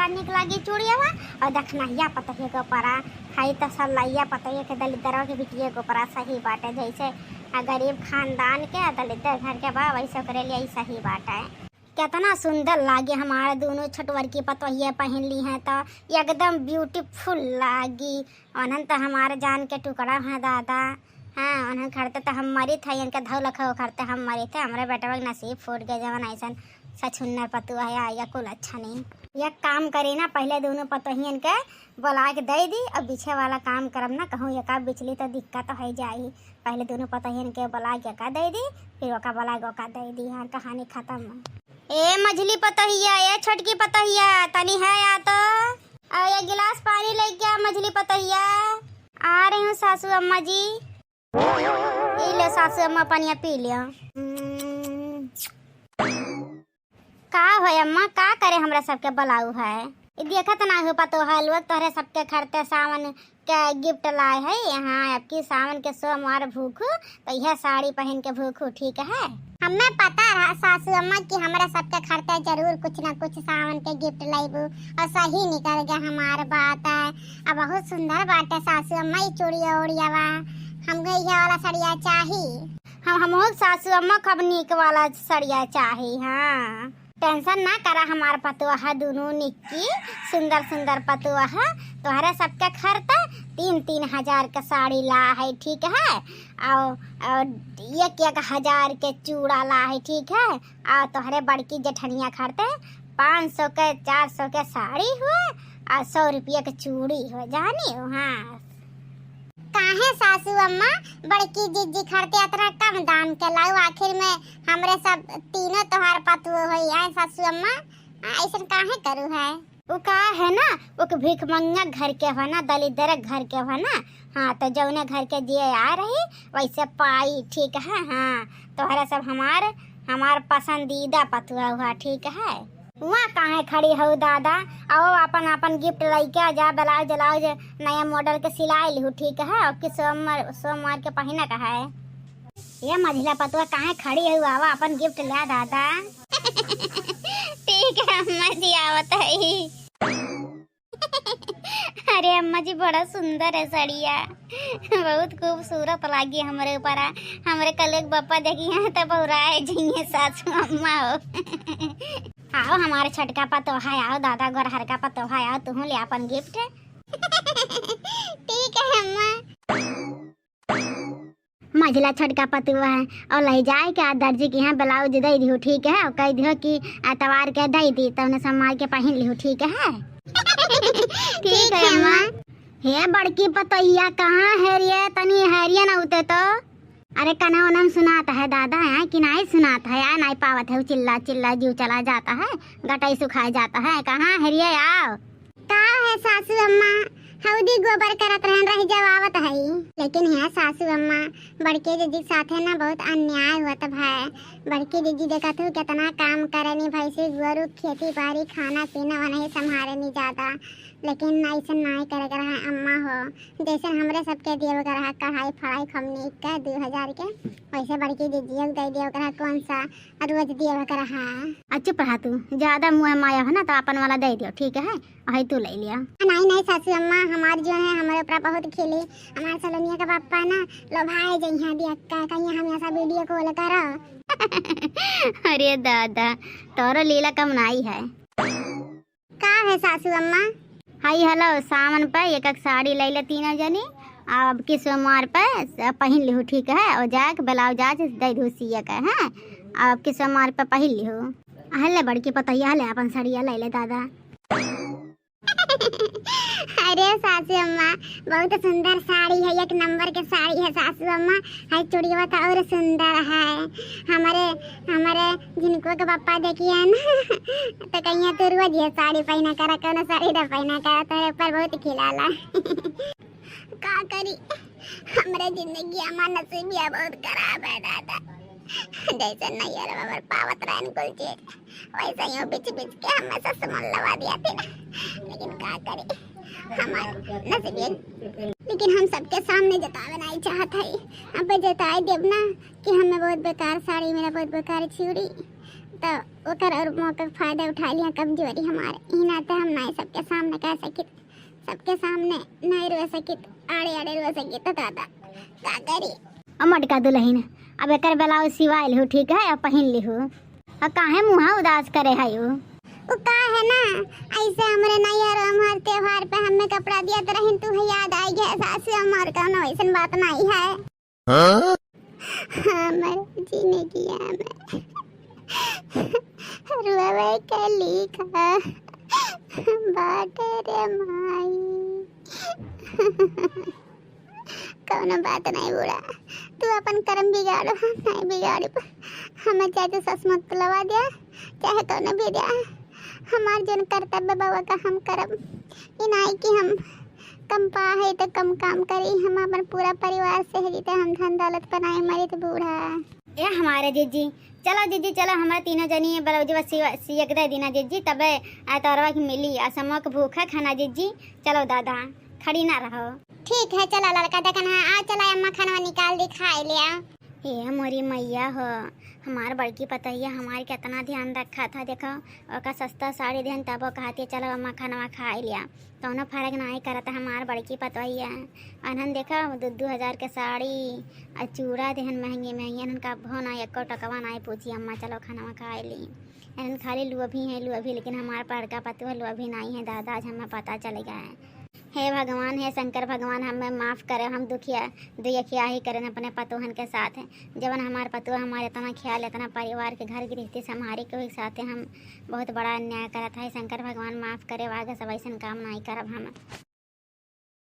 बड़ा निक लागी चूड़िया और देखना या पतहिया के ऊपर हाई तो सल्लाइया पतहिया के दलितरवा के बिटिया के ऊपर सही बाटे। जैसे गरीब खानदान के दलित घर के बा वैसे करे लिए सही बाटे। कितना सुंदर लागे हमारे दोनों छोटवर की पतोहिया पहन ली हैं तो एकदम ब्यूटीफुल लागी। उन्हन तो हमारे जान के टुकड़ा है दादा। हाँ उन्हें खड़ते तो हम मरी थे इनके धौल खो खड़ते हम मरी थे। हमारे बेटा नसीब फूट गए जवन ऐसा सचुन्नर पतुआ है या कुल अच्छा नहीं। यह काम करे ना पहले दोनों पतोहियन के बुला के दे दी और पीछे वाला काम करब ना कहूँ एका बिचली तो दिक्कत हो जाई। पहले दोनों पतोहियन के बुला के का दे दी फिर ओका बुला के ओका दे दी। हाँ कहानी खत्म। ए मझली पतोहिया ए छोटकी पतोहिया तनी है या तो ये गिलास पानी लेके आ मझली पतोहिया। आ रही हूँ सासू अम्मा जी। पी लो सासू अम्मा पानी पी लियो। का हो अम्मा का करे हमरा सबके बुलाऊ है। देखत ना हो पतो लोग तोहरे सबके खरते सावन के गिफ्ट लाए है। यहाँ आपकी सावन के सोमवार भूखू तो यह साड़ी पहन के भूखू ठीक है। हमें पता रहा सासू अम्मा कि हमारे सबके खरते जरूर कुछ ना कुछ सावन के गिफ्ट लाइबू और सही निकल गया हमारे बात है। अब बहुत सुंदर बात है सासू अम्मा ये चूड़िया उड़िया वा हमको यह वाला सड़िया चाहिए। हम सासू अम्मा कब नीक वाला सड़िया चाहिए। हाँ टेंशन ना करा हमार पतुआ दोनों निक्की सुंदर सुंदर पतुआ तुम्हारे सबके खरता 3-3 हजार का साड़ी ला है ठीक है। और 1-1 हजार के चूड़ा ला है ठीक है। और तुम्हारे बड़की जेठनिया खरते 500 के 400 के साड़ी हुए और 100 रुपये के चूड़ी हुए जानी हो। हाँ काहे सासू अम्मा बड़की जीजी खरते इतना कम दाम के लाऊ आखिर में हमरे सब तीनों तोहार पतुओ होई है सासू अम्मा ऐसा काहे करू है। वो का है ना वो भीख मंगा घर के हो ना दलित घर के हो ना। हाँ तो जौने घर के जिए आ रही वैसे पाई ठीक है। हाँ तोहरा सब हमार पसंदीदा पतुआ हुआ ठीक है। वहाँ कहाँ खड़ी हो दादा आओ अपन अपन गिफ्ट लेके जा ब्लाउज ब्लाउज नया मॉडल के सिलाई लिहू ठीक है। और कि सोमवार के पहना का है ये मझिला पतुआ कहाँ खड़ी हो आवा अपन गिफ्ट लिया दादा। ठीक है अम्मा जी आवत है। अरे अम्मा जी बड़ा सुंदर है साड़िया बहुत खूबसूरत लागी हमारे ऊपर। हमारे कल एक बप्पा देखी है तो बहुराए जिये सासू अम्मा हो। आओ हमारे छटका पतोहा आओ दादा गोरहर का पतोहा आओ तुम ले अपन गिफ्ट। ठीक है अम्मा। मझला छटका पतुआ है और ले जाए के दर्जी के यहाँ ब्लाउज दे दियो ठीक है। और कह दियो कि एतवार के दे दी तो उन्हें संभाल के पहन लियो ठीक है। ठीक है अम्मा। हे बड़की पतोहिया कहाँ है रे तनी हैरिया ना उते तो। अरे कना ओनम सुनाता है दादा है कि नहीं सुनाता है या नहीं पावत है चिल्ला चिल्ला जीव चला जाता है गटाई सुखाया जाता है। कहाँ है रे आओ का है सासू अम्मा हौदी गोबर करत रहन रही जवावत है। लेकिन है सासू अम्मा बड़के दीदी साथे ना बहुत अन्याय होता है। बड़की दीदी देखा तू कितना काम करनी भाई से गोरु खेती बाड़ी खाना पीना वो नहीं संभाले नहीं ज्यादा। लेकिन ऐसा नहीं करे कर है अम्मा हो जैसे हमरे सबके दिए कर है कढ़ाई फड़ाई खमनी का 2000 के वैसे बड़की दीदी दे दिया कर कौन सा रोज दिए कर है। चुप रहा तू ज्यादा मुँह माया है ना तो अपन वाला दे दियो ठीक है। वही तू ले लिया। नहीं नहीं सासू अम्मा हमारी जो है हमारे ऊपर बहुत खेली हमारे सलोनिया का पापा ना लोभाए जइहा दिया कहीं हम ऐसा वीडियो कॉल करो। अरे दादा तोरो लीला कम नहीं है का है सासू अम्मा। हाई हेलो सावन पे एक साड़ी ले ले तीनों जनी अब की सोमवार पे पहन लिहू ठीक है। और जाके ब्लाउज आज दे दू सिया का है अब की सोमवार पे पहन लिहू। हले बड़की पतैया हले अपन साड़िया ले ले दादा। अरे सासू अम्मा बहुत सुंदर साड़ी है 1 नंबर के साड़ी है सासू अम्मा। है चूड़िया तो और सुंदर है। हमारे जिनको के पापा देखिए ना तो कहीं तो रोज ये साड़ी पहना करा कौन साड़ी ना पहना करा तेरे ऊपर बहुत खिलाला। का करी हमारे जिंदगी हमारा नसीब भी बहुत खराब है दादा। जैसे नहीं यार बाबर पावत रहन कुल चीज वैसे ही बिच बिच के हमेशा समझ लगा दिया थे। लेकिन क्या करे हमारे नसीब। लेकिन हम सबके सामने जतावे नहीं चाहत है। अब जताए देव ना कि हमें बहुत बेकार साड़ी मेरा बहुत बेकार चूड़ी तो ओकर और मौका का फायदा उठा लिया कमजोरी हमारे ही नाते हम नहीं सबके सामने कह सकित, सबके सामने नहीं रो सकित, आड़े आड़े रो सकित तो दादा का करी। मटका दुल्हन अब एक ब्लाउज सिवाइल हो ठीक है, अब पहन ली हो, और काहे मुँह उदास करे है वो का है ना ऐसे हमरे नैहर हमार त्योहार पे हमें कपड़ा दिया तो रहन तू याद आई गया सासू हमार का ना वैसन बात नहीं है। हाँ हमर जीने किया मैं रुआवे के लिखा बाटे रे माई कौनो बात नहीं बुरा, तू अपन कर्म बिगाड़ो हम नहीं बिगाड़ी, हमें चाहे सस मत लवा दिया चाहे कौनो भी दिया, हमार जन कर्तव्य बाबा का हम करब, इ नहीं कि हम कम पा है तो कम काम करी, हम अपन पूरा परिवार से है तो हम धन दौलत बनाए मरी तो बूढ़ा ये हमारे जीजी। चलो जीजी चलो, हमारे तीनों जनी ब्लाउज सियक दे दीना जीजी, तबे तोरवा की मिली असमक भूख है खाना जीजी। चलो दादा खड़ी ना रहो। ठीक है चलो लड़का देखना आ, चला अम्मा खाना निकाल दी खाए लिया। ये मोरी मैया हो, हमार बड़की पतैया हमारे कितना ध्यान रखा था, देखो ओका सस्ता साड़ी देन तब वो कहती चलो अम्मा खाना खा लिया, तो फर्क नहीं करता हमार बड़की पतैया। अनहन देखो 2,000 के साड़ी और चूड़ा देहन महंगी महंगी, अनहन का भो ना एको टकवा नहीं पूछी अम्मा चलो खाना खा ली, अनहन खाली लुअभी है लुअभी, लेकिन हमार बड़का पतुआ लुअभी नहीं है दादा, आज हमें पता चल गया है। हे भगवान हे शंकर भगवान हमें माफ़ करे, हम दुखिया ही करें अपने पतोहन के साथ, जब हमारे पतुआ हमारे इतना ख्याल इतना परिवार के घर गृहस्थी संभारी के साथ हम बहुत बड़ा अन्याय करता है। शंकर भगवान माफ़ करे, आगे सब ऐसा काम नहीं करब हम।